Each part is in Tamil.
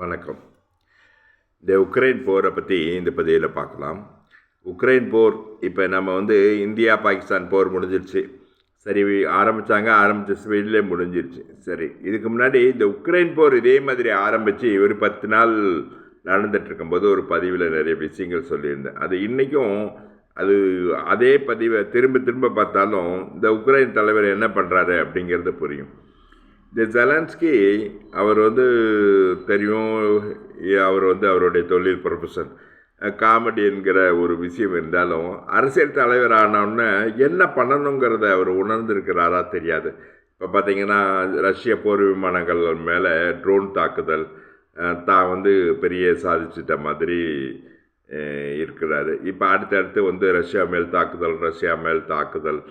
வணக்கம். இந்த உக்ரைன் போரை பற்றி இந்த பதிவில் பார்க்கலாம். உக்ரைன் போர் இப்போ நம்ம இந்தியா பாகிஸ்தான் போர் முடிஞ்சிருச்சு. சரி, ஆரம்பித்த ஸ்பீட்லேயே முடிஞ்சிருச்சு. சரி, இதுக்கு முன்னாடி இந்த உக்ரைன் போர் இதே மாதிரி ஆரம்பித்து ஒரு 10 நாள் நடந்துகிட்ருக்கும்போது ஒரு பதிவில் நிறைய விஷயங்கள் சொல்லியிருந்தேன். அது இன்றைக்கும் அதே பதிவை திரும்ப பார்த்தாலும் இந்த உக்ரைன் தலைவர் என்ன பண்ணுறாரு அப்படிங்கிறது புரியும். இந்த ஜெலன்ஸ்கி அவர் தெரியும், அவர் அவருடைய தொழில் ப்ரொஃபஷன் காமெடி என்கிற ஒரு விஷயம் இருந்தாலும் அரசியல் தலைவர் ஆனவுடனே என்ன பண்ணணுங்கிறத அவர் உணர்ந்திருக்கிறாரா தெரியாது. இப்போ பார்த்திங்கன்னா ரஷ்ய போர் விமானங்கள் மேலே ட்ரோன் தாக்குதல் தான் பெரிய சாதிச்சிட்ட மாதிரி இருக்கிறாரு. இப்போ அடுத்தடுத்து ரஷ்யா மேல் தாக்குதல்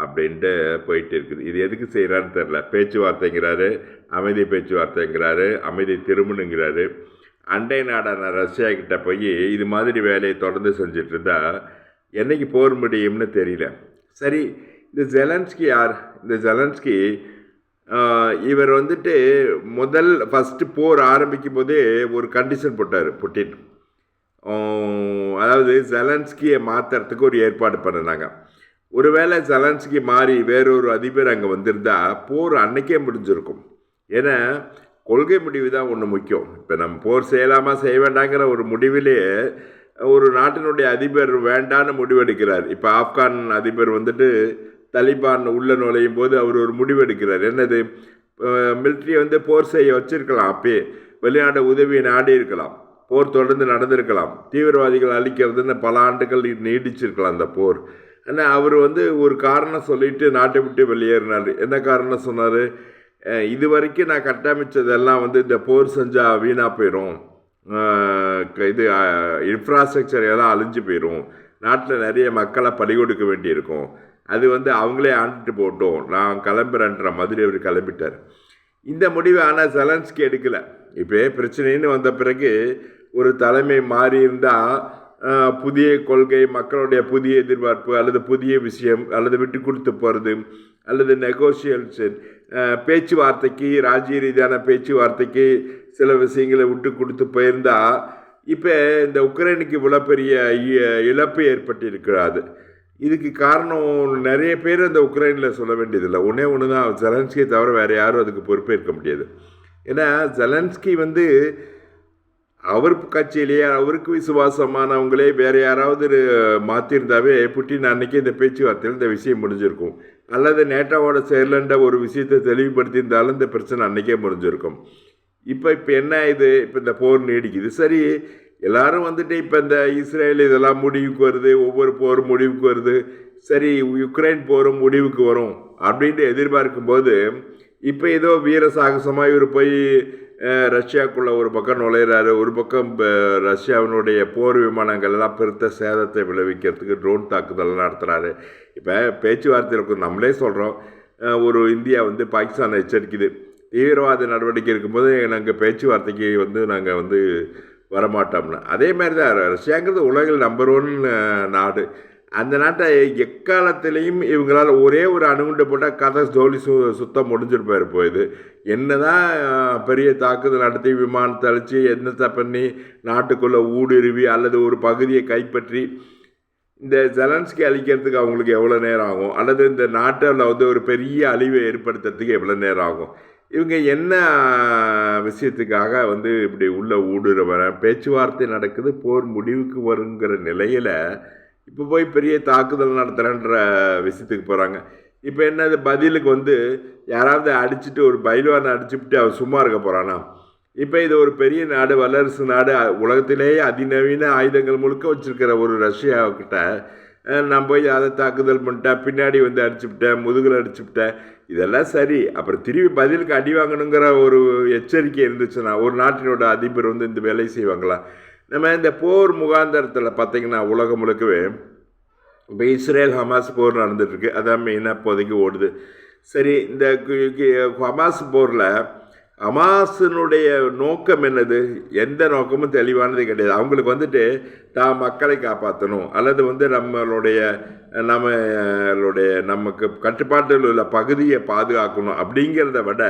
அப்படின்ட்டு போயிட்டு இருக்குது. இது எதுக்கு செய்கிறான்னு தெரில. பேச்சுவார்த்தைங்கிறாரு, அமைதி பேச்சுவார்த்தைங்கிறாரு, அமைதி திரும்பணுங்கிறாரு. அண்டை நாடான ரஷ்யா கிட்ட போய் இது மாதிரி வேலையை தொடர்ந்து செஞ்சுட்டு இருந்தால் என்றைக்கு போர் முடியும்னு தெரியல. சரி, இந்த ஜெலன்ஸ்கி யார்? இந்த ஜெலன்ஸ்கி இவர் ஃபஸ்ட்டு போர் ஆரம்பிக்கும் போதே ஒரு கண்டிஷன் போட்டார் புட்டின். அதாவது ஜெலன்ஸ்கியை மாற்றுறதுக்கு ஒரு ஏற்பாடு பண்ணினாங்க. ஒருவேளை ஜெலன்ஸ்கி மாறி வேறொரு அதிபர் அங்கே வந்திருந்தால் போர் அன்னைக்கே முடிஞ்சிருக்கும். ஏன்னா கொள்கை முடிவு தான் ஒன்று முக்கியம். இப்போ நம்ம போர் செய்யலாமா செய்ய வேண்டாங்கிற ஒரு முடிவிலே ஒரு நாட்டினுடைய அதிபர் வேண்டான்னு முடிவெடுக்கிறார். இப்போ ஆப்கான் அதிபர் தலிபான் உள்ள நுழையும் போது அவர் ஒரு முடிவெடுக்கிறார். என்னது, மிலிட்ரியை போர் செய்ய வச்சிருக்கலாம், அப்பயே வெளிநாடு உதவியை நாடி இருக்கலாம், போர் தொடர்ந்து நடந்திருக்கலாம், தீவிரவாதிகள் அழிக்கிறதுன்னு பல ஆண்டுகள் நீடிச்சிருக்கலாம் அந்த போர். ஆனால் அவர் ஒரு காரணம் சொல்லிட்டு நாட்டை விட்டு வெளியேறினார். என்ன காரணம் சொன்னார்? இது வரைக்கும் நான் கட்டமைச்சதெல்லாம் இந்த போர் செஞ்சால் வீணாக போயிடும், இது இன்ஃப்ராஸ்ட்ரக்சர் எல்லாம் அழிஞ்சு போயிடும், நாட்டில் நிறைய மக்களை பலி கொடுக்க வேண்டியிருக்கும், அது அவங்களே ஆண்டுட்டு போட்டோம், நான் கிளம்புறேன்ற மாதிரி அவர் கிளம்பிட்டார். இந்த முடிவை ஆனால் ஜெலன்ஸ்கி எடுக்கலை. இப்போ பிரச்சனைன்னு வந்த பிறகு ஒரு தலைமை மாறி இருந்தால் புதிய கொள்கை, மக்களுடைய புதிய எதிர்பார்ப்பு, அல்லது புதிய விஷயம், அல்லது விட்டு கொடுத்து போகிறது, அல்லது நெகோசியேஷன் பேச்சுவார்த்தைக்கு, ராஜ்ய ரீதியான பேச்சுவார்த்தைக்கு சில விஷயங்களை விட்டு கொடுத்து போயிருந்தால் இப்போ இந்த உக்ரைனுக்கு இவ்வளோ பெரிய இழப்பு ஏற்பட்டிருக்கிறாது. இதுக்கு காரணம் நிறைய பேர் இந்த உக்ரைனில் சொல்ல வேண்டியதில்லை. ஒன்று தான், ஜெலன்ஸ்கியை தவிர வேறு யாரும் அதுக்கு பொறுப்பேற்க முடியாது. ஏன்னா ஜெலன்ஸ்கி அவர் கட்சியிலேயே அவருக்கு விசுவாசமானவங்களே வேறு யாராவது மாற்றிருந்தாவே புட்டின் அன்றைக்கி இந்த பேச்சுவார்த்தையில் இந்த விஷயம் முடிஞ்சிருக்கும். அல்லது நேட்டோவோட சேரலன்ற ஒரு விஷயத்தை தெளிவுபடுத்தியிருந்தாலும் இந்த பிரச்சனை அன்றைக்கே முடிஞ்சிருக்கும். இப்போ என்ன இது, இப்போ இந்த போர் நீடிக்குது. சரி, எல்லோரும் இப்போ இந்த இஸ்ரேல் இதெல்லாம் முடிவுக்கு வருது, ஒவ்வொரு போரும் முடிவுக்கு வருது. சரி, யுக்ரைன் போரும் முடிவுக்கு வரும் அப்படின்ட்டு எதிர்பார்க்கும்போது இப்போ ஏதோ வீர சாகசமாக இவர் போய் ரஷ்யாவுக்குள்ளே ஒரு பக்கம் நுழையிறாரு, ஒரு பக்கம் ரஷ்யாவினுடைய போர் விமானங்கள் எல்லாம் பெருத்த சேதத்தை விளைவிக்கிறதுக்கு ட்ரோன் தாக்குதல் நடத்துகிறாரு. இப்போ பேச்சுவார்த்தையில் நம்மளே சொல்கிறோம், ஒரு இந்தியா பாகிஸ்தானை எச்சரிக்குது, தீவிரவாத நடவடிக்கை இருக்கும்போது நாங்கள் பேச்சுவார்த்தைக்கு நாங்கள் வரமாட்டோம்னு. அதே மாதிரி தான் ரஷ்யாங்கிறது உலகில் நம்பர் 1 நாடு. அந்த நாட்டை எக்காலத்திலையும் இவங்களால் ஒரே ஒரு அணுகுண்டை போட்டால் கதை ஜோலி சுத்தம் முடிஞ்சிருப்பார். போயிது என்ன தான் பெரிய தாக்குதல் நடத்தி விமானத்தை அழித்து என்னத்தை பண்ணி நாட்டுக்குள்ளே ஊடுருவி அல்லது ஒரு பகுதியை கைப்பற்றி இந்த ஜெலன்ஸ்கி அழிக்கிறதுக்கு அவங்களுக்கு எவ்வளோ நேரம் ஆகும், அல்லது இந்த நாட்டில் ஒரு பெரிய அழிவை ஏற்படுத்துறதுக்கு எவ்வளோ நேரம் ஆகும். இவங்க என்ன விஷயத்துக்காக இப்படி உள்ள ஊடுருவ பேச்சுவார்த்தை நடக்குது, போர் முடிவுக்கு வருங்கிற நிலையில் இப்போ போய் பெரிய தாக்குதல் நடத்துகிறேன்ற விஷயத்துக்கு போகிறாங்க. இப்போ என்னது, பதிலுக்கு யாராவது அடிச்சுட்டு ஒரு பைல்வானை அடிச்சுட்டு அவன் சும்மா இருக்க போகிறானா? இப்போ இது ஒரு பெரிய நாடு, வல்லரசு நாடு, உலகத்திலேயே அதிநவீன ஆயுதங்கள் முழுக்க வச்சுருக்கிற ஒரு ரஷ்யாவுக்கிட்ட நான் போய் அதை தாக்குதல் பண்ணிட்டேன், பின்னாடி அடிச்சுவிட்டேன், முதுகில் அடிச்சுவிட்டேன், இதெல்லாம் சரி. அப்புறம் திரும்பி பதிலுக்கு அடி வாங்கணுங்கிற ஒரு எச்சரிக்கை இருந்துச்சுன்னா ஒரு நாட்டினோட அதிபர் இந்த வேலை செய்வாங்களா? நம்ம இந்த போர் முகாந்தரத்தில் பார்த்திங்கன்னா உலகம் முழுக்கவே இப்போ இஸ்ரேல் ஹமாஸ் போர் நடந்துகிட்ருக்கு. அதான் மெயினாக இப்போதைக்கு ஓடுது. சரி, இந்த ஹமாஸ் போரில் ஹமாஸினுடைய நோக்கம் என்னது? எந்த நோக்கமும் தெளிவானது கிடையாது. அவங்களுக்கு வந்துட்டு தான் மக்களை காப்பாற்றணும், அல்லது வந்து நமக்கு கட்டுப்பாட்டில் உள்ள பகுதியை பாதுகாக்கணும் அப்படிங்கிறத விட,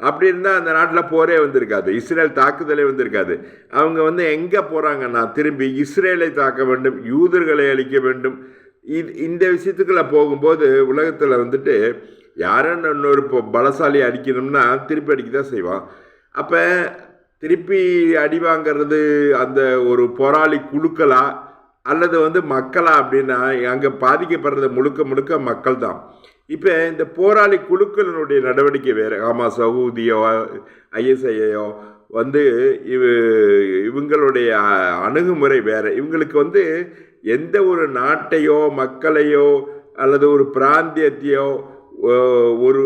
அப்படி இருந்தால் அந்த நாட்டில் போரே வந்திருக்காது, இஸ்ரேல் தாக்குதலே வந்திருக்காது. அவங்க வந்து எங்கே போகிறாங்கன்னா திரும்பி இஸ்ரேலை தாக்க வேண்டும், யூதர்களை அழிக்க வேண்டும். இந்த விஷயத்துக்குள்ள போகும்போது உலகத்தில் வந்துட்டு யாரும் இன்னொரு பலசாலி அடிக்கணும்னா திருப்பி அடிக்க தான் செய்வான். அப்போ திருப்பி அடி வாங்கிறது அந்த ஒரு போராளி குழுக்களா அல்லது வந்து மக்களா அப்படின்னா அங்கே பாதிக்கப்படுறது முழுக்க முழுக்க மக்கள் தான். இப்போ இந்த போராளி குழுக்களினுடைய நடவடிக்கை வேறு. ஹமாஸ், சவுதியோ, ஐஎஸ்ஐயோ வந்து இவங்களுடைய அணுகுமுறை வேறு. இவங்களுக்கு வந்து எந்த ஒரு நாட்டையோ மக்களையோ அல்லது ஒரு பிராந்தியத்தையோ ஒரு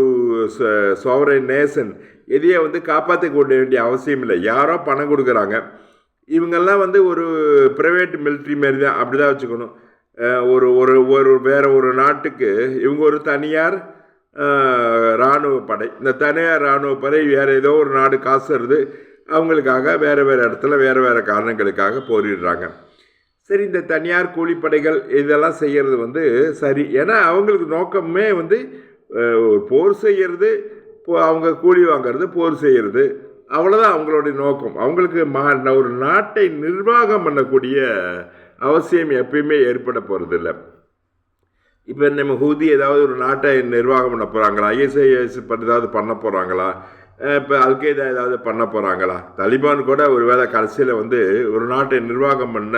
சோவரைன் நேஷன் எதையோ வந்து காப்பாற்றி கொள்ள வேண்டிய அவசியம் இல்லை. யாரோ பணம் கொடுக்குறாங்க. இவங்கெல்லாம் வந்து ஒரு ப்ரைவேட் மிலிட்ரி மாரி தான், அப்படி தான் வச்சுக்கணும். ஒரு ஒரு ஒரு வேறு ஒரு நாட்டுக்கு இவங்க ஒரு தனியார் இராணுவ படை. இந்த தனியார் இராணுவ படை வேறு ஏதோ ஒரு நாடு காசு வருது, அவங்களுக்காக வேறு வேறு இடத்துல வேறு வேறு காரணங்களுக்காக போரிடுறாங்க. சரி, இந்த தனியார் கூலிப்படைகள் இதெல்லாம் செய்கிறது வந்து சரி. ஏன்னா அவங்களுக்கு நோக்கமே வந்து போர் செய்கிறது, அவங்க கூலி வாங்கிறது, போர் செய்கிறது, அவ்வளோதான் அவங்களுடைய நோக்கம். அவங்களுக்கு ஒரு நாட்டை நிர்வாகம் பண்ணக்கூடிய அவசியம் எப்பயுமே ஏற்பட போகிறதில்ல. இப்போ நம்ம ஹூதி ஏதாவது ஒரு நாட்டை நிர்வாகம் பண்ண போகிறாங்களா? ஐஎஸ்ஐஎஸ் ஏதாவது பண்ண போகிறாங்களா? இப்போ அல்கைதா ஏதாவது பண்ண போகிறாங்களா? தலிபான் கூட ஒரு வேளை கடைசியில் வந்து ஒரு நாட்டை நிர்வாகம் பண்ண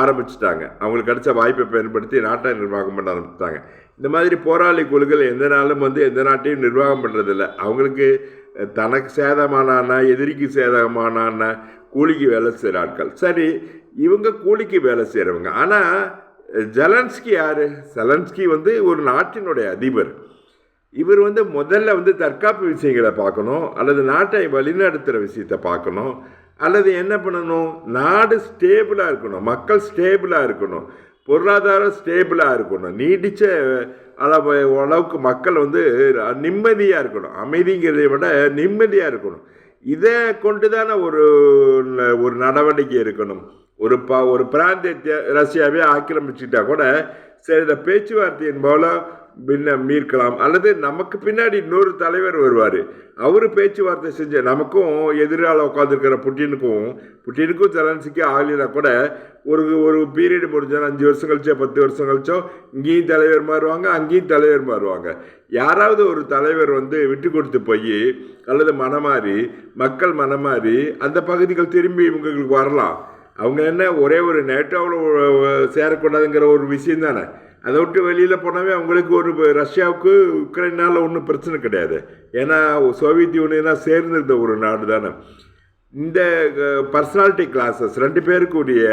ஆரம்பிச்சிட்டாங்க. அவங்களுக்கு கிடைச்ச வாய்ப்பை பயன்படுத்தி நாட்டை நிர்வாகம் பண்ண ஆரம்பிச்சிட்டாங்க. இந்த மாதிரி போராளி குழுக்கள் எந்த நாளும் வந்து எந்த நாட்டையும் நிர்வாகம் பண்ணுறதில்ல. அவங்களுக்கு தனக்கு சேதமானான்னா, எதிரிக்கு சேதமானான்னா கூலிக்கு வேலை செய்கிற ஆட்கள். சரி, இவங்க கூலிக்கு வேலை செய்கிறவங்க. ஆனால் ஜெலன்ஸ்கி யார்? ஜெலன்ஸ்கி வந்து ஒரு நாட்டினுடைய அதிபர். இவர் வந்து முதல்ல வந்து தற்காப்பு விஷயங்களை பார்க்கணும், அல்லது நாட்டை வழிநடத்துகிற விஷயத்தை பார்க்கணும், அல்லது என்ன பண்ணணும், நாடு ஸ்டேபிளாக இருக்கணும், மக்கள் ஸ்டேபிளாக இருக்கணும், பொருளாதாரம் ஸ்டேபிளாக இருக்கணும், நீடித்த அளவுக்கு மக்கள் வந்து நிம்மதியாக இருக்கணும். அமைதிங்கிறதை விட நிம்மதியாக இருக்கணும். இதை கொண்டு தானே ஒரு நடவடிக்கை இருக்கணும். ஒரு பிராந்தியத்தை ரஷ்யாவே ஆக்கிரமிச்சுட்டா கூட சரி, இந்த பேச்சுவார்த்தையின் மூலம் மீட்கலாம். அல்லது நமக்கு பின்னாடி இன்னொரு தலைவர் வருவார், அவர் பேச்சுவார்த்தை செஞ்ச நமக்கும் எதிரால் உட்காந்துருக்கிற புட்டினுக்கும் ஜெலன்ஸ்கிக்கும் ஆகலைன்னா கூட ஒரு பீரியடு முடிஞ்சாலும் 5 வருஷம் கழிச்சோ 10 வருஷம் கழிச்சோ இங்கேயும் தலைவர் மாறுவாங்க, அங்கேயும் தலைவர் மாறுவாங்க. யாராவது ஒரு தலைவர் வந்து விட்டு கொடுத்து போய் அல்லது மக்கள் மனமாறி அந்த பகுதிகள் திரும்பி இவங்களுக்கு வரலாம். அவங்க என்ன ஒரே ஒரு நேட்டோவில் சேரக்கூடாதுங்கிற ஒரு விஷயம் தானே. அதை விட்டு வெளியில் போனாவே அவங்களுக்கு ரஷ்யாவுக்கு உக்ரைனால் ஒன்றும் பிரச்சனை கிடையாது. ஏன்னா சோவியத் யூனியனாக சேர்ந்திருந்த ஒரு நாடு தானே. இந்த பர்சனாலிட்டி கிளாஸஸ் 2 பேருக்குரிய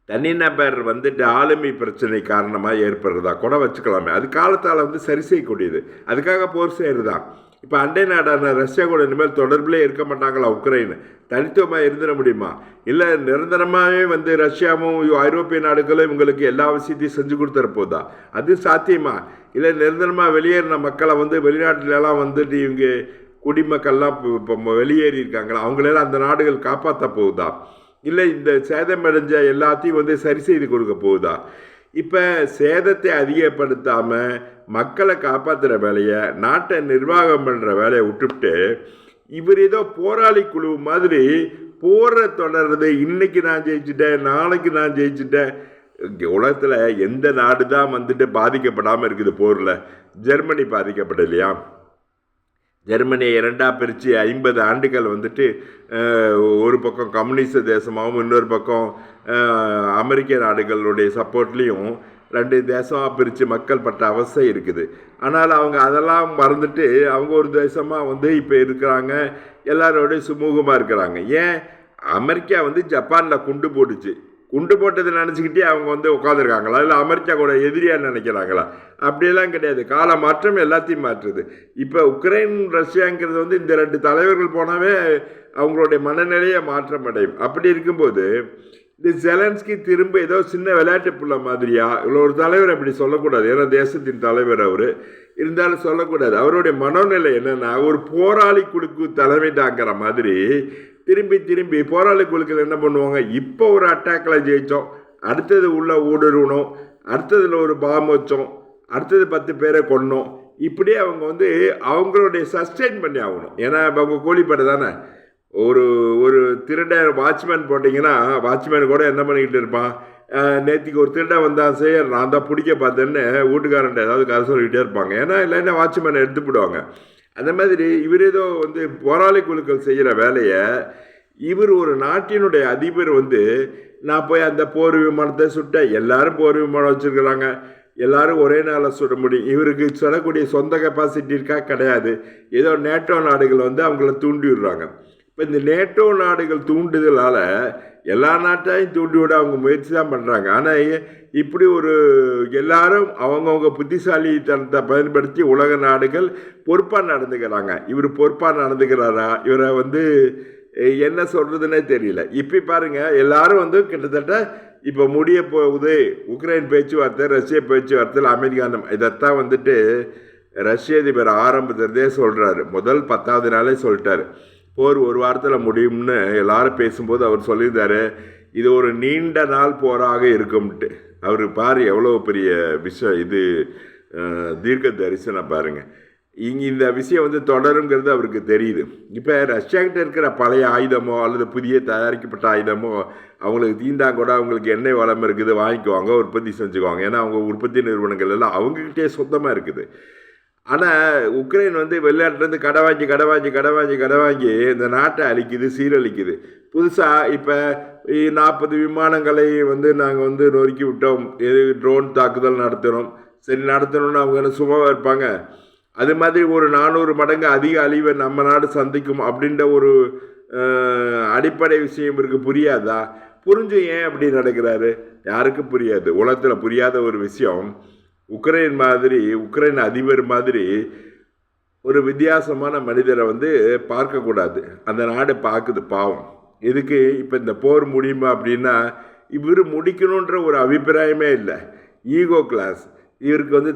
தனிநபர் வந்துட்டு ஆளுமை பிரச்சனை காரணமாக ஏற்படுறதா கூட வச்சுக்கலாமே. அது காலத்தால் வந்து சரி செய்யக்கூடியது. அதுக்காக போர் செய்கிறதான். இப்போ அண்டை நாடான ரஷ்யா கூட இனிமேல் தொடர்பிலே இருக்க மாட்டாங்களா? உக்ரைன் தனித்துவமாக இருந்துட முடியுமா? இல்லை நிரந்தரமாகவே வந்து ரஷ்யாவும் ஐரோப்பிய நாடுகளும் இவங்களுக்கு எல்லா விஷயத்தையும் செஞ்சு கொடுத்துற போதா? அது சாத்தியமா? இல்லை நிரந்தரமாக வெளியேறின மக்களை வந்து வெளிநாட்டிலலாம் வந்துட்டு இவங்க குடிமக்கள்லாம் இப்போ வெளியேறி இருக்காங்களா, அவங்களெல்லாம் அந்த நாடுகள் காப்பாற்ற போகுதா? இல்லை இந்த சேதமடைஞ்ச எல்லாத்தையும் வந்து சரி செய்து கொடுக்க போகுதா? இப்போ சேதத்தை அதிகப்படுத்தாமல் மக்களை காப்பாற்றுற வேலையை, நாட்டை நிர்வாகம் பண்ணுற வேலையை விட்டுவிட்டு இவர் ஏதோ போராளி குழு மாதிரி போரை தொடர்றது. இன்னைக்கு நான் ஜெயிச்சுட்டேன், நாளைக்கு நான் ஜெயிச்சுட்டேன். உலகத்தில் எந்த நாடு தான் வந்துட்டு பாதிக்கப்படாமல் இருக்குது போரில்? ஜெர்மனி பாதிக்கப்படலையா? ஜெர்மனியை 2ஆக பிரித்து 50 ஆண்டுகள் வந்துட்டு ஒரு பக்கம் கம்யூனிஸ்ட் தேசமாகவும் இன்னொரு பக்கம் அமெரிக்க நாடுகளுடைய சப்போர்ட்லேயும் 2 தேசமாக பிரித்து மக்கள் பட்ட அவஸ்தை இருக்குது. ஆனால் அவங்க அதெல்லாம் மறந்துட்டு அவங்க ஒரு தேசமாக வந்து இப்போ இருக்கிறாங்க, எல்லாரோடையும் சுமூகமாக இருக்கிறாங்க. ஏன்? அமெரிக்கா வந்து ஜப்பானில் குண்டு போட்டதை நினச்சிக்கிட்டே அவங்க வந்து உட்காந்துருக்காங்களா? இல்லை அமெரிக்கா கூட எதிரியாக நினைக்கிறாங்களா? அப்படியெல்லாம் கிடையாது. கால மாற்றம் எல்லாத்தையும் மாற்றுது. இப்போ உக்ரைன் ரஷ்யாங்கிறது வந்து இந்த 2 தலைவர்கள் போனாவே அவங்களுடைய மனநிலையை மாற்றம் அடையும். அப்படி இருக்கும்போது இந்த ஜெலன்ஸ்கி திரும்ப ஏதோ சின்ன விளையாட்டு புள்ள மாதிரியா, இவ்வளோ ஒரு தலைவர் அப்படி சொல்லக்கூடாது. ஏன்னா தேசத்தின் தலைவர் அவர் இருந்தாலும் சொல்லக்கூடாது. அவருடைய மனோநிலை என்னென்னா, ஒரு போராளி குழுக்கு தலைமை தாங்கிற மாதிரி திரும்பி திரும்பி போராளி குழுக்கள் என்ன பண்ணுவாங்க, இப்போ ஒரு அட்டாக்கில் ஜெயித்தோம், அடுத்தது உள்ள ஊடுருவணும், அடுத்ததில் ஒரு பாம் வச்சோம், அடுத்தது 10 பேரை கொன்னோம், இப்படியே அவங்க வந்து அவங்களுடைய சஸ்டெயின் பண்ணி ஆகணும். ஏன்னா அவங்க கூலிப்படை தானே. ஒரு ஒரு திருடன் வாட்ச்மேன் போட்டிங்கன்னா வாட்ச்மேன் கூட என்ன பண்ணிக்கிட்டு இருப்பான், நேற்றுக்கு ஒரு திருடன் வந்தான் சார், நான் தான் பிடிக்க பார்த்தேன்னு வீட்டுக்காரன்ட்ட ஏதாவது கதை சொல்லிக்கிட்டே இருப்பாங்க. ஏன்னா இல்லைன்னா வாட்ச்மேனை எடுத்து போடுவாங்க. அந்த மாதிரி இவர் ஏதோ வந்து போராளி குழுக்கள் செய்கிற வேலையை இவர் ஒரு நாட்டினுடைய அதிபர் வந்து, நான் போய் அந்த போர் விமானத்தை சுட்டேன், எல்லாரும் போர் விமானம் வச்சுருக்கிறாங்க, எல்லாரும் ஒரே நாளில் சுட முடியும், இவருக்கு சொல்லக்கூடிய சொந்த கெப்பாசிட்டி இருக்கா, கிடையாது. ஏதோ நேட்டோ நாடுகள் வந்து அவங்கள தூண்டி விடுறாங்க. இப்போ இந்த நேட்டோ நாடுகள் தூண்டுதலால் எல்லா நாட்டையும் தூண்டி விட அவங்க முயற்சி தான் பண்ணுறாங்க. ஆனால் இப்படி ஒரு எல்லாரும் அவங்கவுங்க புத்திசாலித்தனத்தை பயன்படுத்தி உலக நாடுகள் பொறுப்பாக நடந்துக்கிறாங்க. இவர் பொறுப்பாக நடந்துக்கிறாரா, இவரை வந்து என்ன சொல்கிறதுனே தெரியல. இப்போ பாருங்கள், எல்லாரும் வந்து கிட்டத்தட்ட இப்போ முடிய போகுது உக்ரைன் பேச்சுவார்த்தை, ரஷ்ய பேச்சுவார்த்தையில் அமெரிக்கா இதைத்தான் வந்துட்டு ரஷ்ய அதிபர் ஆரம்பத்திலே சொல்கிறாரு. முதல் 10வது நாளே சொல்லிட்டாரு, போர் ஒரு வாரத்தில் முடியும்னு எல்லாரும் பேசும்போது அவர் சொல்லியிருந்தாரு, இது ஒரு நீண்ட நாள் போராக இருக்கும்ட்டு. அவர் பாரு எவ்வளோ பெரிய விஷயம் இது, தீர்க்க தரிசனம் பாருங்கள். இங்கே இந்த விஷயம் வந்து தொடருங்கிறது அவருக்கு தெரியுது. இப்போ ரஷ்யாக்கிட்ட இருக்கிற பழைய ஆயுதமோ அல்லது புதிய தயாரிக்கப்பட்ட ஆயுதமோ அவங்களுக்கு தீண்டாங்கூட அவங்களுக்கு எண்ணெய் வளம் இருக்குது, வாங்கிக்குவாங்க, உற்பத்தி செஞ்சுக்குவாங்க. ஏன்னா அவங்க உற்பத்தி நிறுவனங்கள் எல்லாம் அவங்கக்கிட்டே சொந்தமாக இருக்குது. ஆனால் உக்ரைன் வந்து வெளிநாட்டிலேருந்து கடை வாங்கி இந்த நாட்டை அழிக்குது, சீரழிக்குது. புதுசாக இப்போ 40 விமானங்களை வந்து நாங்கள் வந்து நொறுக்கி விட்டோம், ட்ரோன் தாக்குதல் நடத்தினோம். சரி, நடத்தணும்னு அவங்க என்ன சும்மாவாக இருப்பாங்க? அது மாதிரி ஒரு 400 மடங்கு அதிக அழிவை நம்ம நாடு சந்திக்கும் அப்படின்ற ஒரு அடிப்படை விஷயம் இருக்குது. புரியாதா? புரிஞ்சு ஏன் அப்படி நடக்கிறாரு? யாருக்கும் புரியாது. உலகத்தில் புரியாத ஒரு விஷயம், உக்ரைன் அதிபர் மாதிரி ஒரு வித்தியாசமான மனிதரை வந்து பார்க்கக்கூடாது. அந்த நாடு பார்க்குது, பாவம். இதுக்கு இப்போ இந்த போர் முடியுமா அப்படின்னா, இவர் முடிக்கணுன்ற ஒரு அபிப்பிராயமே இல்லை. ஈகோ கிளாஸ் இவருக்கு வந்து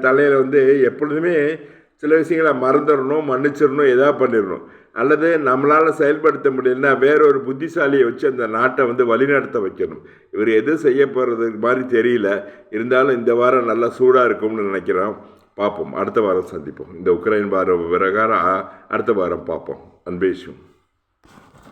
தலையில் வந்து எப்பொழுதுமே சில விஷயங்களை மறந்துடணும், மன்னிச்சிடணும், எதாவது பண்ணிடணும். அல்லது நம்மளால் செயல்படுத்த முடியலன்னா வேறொரு புத்திசாலியை வச்சு அந்த நாட்டை வந்து வழிநடத்த வைக்கணும். இவர் எதுவும் செய்ய போகிறதுக்கு மாதிரி தெரியல. இருந்தாலும் இந்த வாரம் நல்லா சூடாக இருக்கும்னு நினைக்கிறோம். பார்ப்போம், அடுத்த வாரம் சந்திப்போம். இந்த உக்ரைன் வாரம் பிரகாரம் அடுத்த வாரம் பார்ப்போம். அன்பேஷும்.